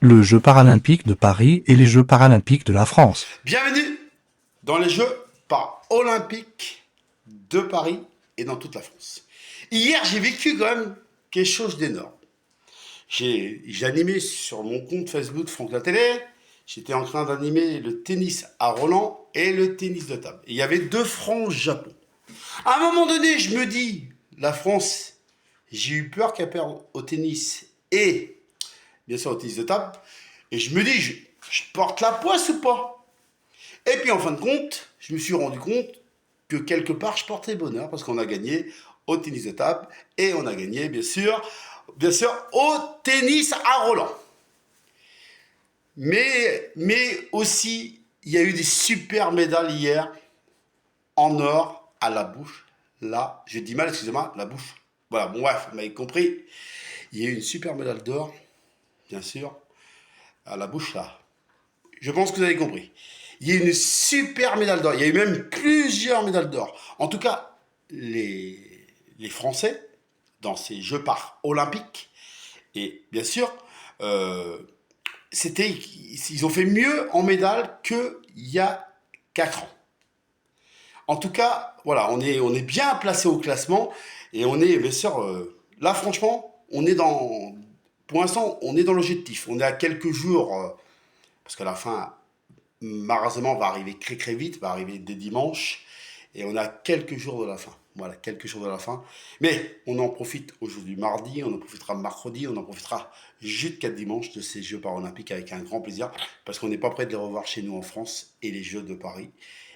le Jeux paralympiques de Paris et les Jeux paralympiques de la France. Bienvenue dans les Jeux paralympiques de Paris et dans toute la France. Hier, j'ai vécu quand même quelque chose d'énorme. J'ai animé sur mon compte Facebook Franck La Télé. J'étais en train d'animer le tennis à Roland et le tennis de table. Et il y avait deux France-Japon. À un moment donné, je me dis, la France, j'ai eu peur qu'elle perde au tennis et bien sûr au tennis de table. Et je me dis, je porte la poisse ou pas? Et puis en fin de compte, je me suis rendu compte que quelque part, je portais bonheur parce qu'on a gagné au tennis de table et on a gagné, bien sûr, au tennis à Roland. Mais aussi, il y a eu des super médailles hier en or à la bouche. Là, j'ai dit mal, excusez-moi, la bouche. Voilà, bon, bref, vous m'avez compris. Il y a eu une super médaille d'or, bien sûr, à la bouche là. Je pense que vous avez compris. Il y a eu une super médaille d'or. Il y a eu même plusieurs médailles d'or. En tout cas, les Français, dans ces Jeux paralympiques, et bien sûr, euh, ils ont fait mieux en médailles qu'il y a 4 ans. En tout cas, voilà, on est bien placé au classement et on est, bien sûr, là, franchement, pour l'instant, on est dans l'objectif. On est à quelques jours, parce qu'à la fin, malheureusement, va arriver très très vite, va arriver dès dimanche, et on a quelques jours de la fin. Voilà, quelques jours de la fin. Mais on en profite aujourd'hui mardi, on en profitera mercredi, on en profitera jusqu'à dimanche de ces Jeux paralympiques avec un grand plaisir, parce qu'on n'est pas prêt de les revoir chez nous en France et les Jeux de Paris,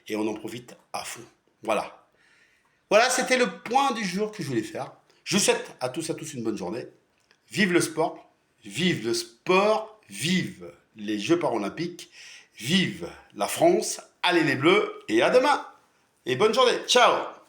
et on en profite à fond. Voilà. Voilà, c'était le point du jour que je voulais faire. Je vous souhaite à tous une bonne journée. Vive le sport, vive le sport, vive les Jeux paralympiques, vive la France, allez les Bleus et à demain. Et bonne journée, ciao.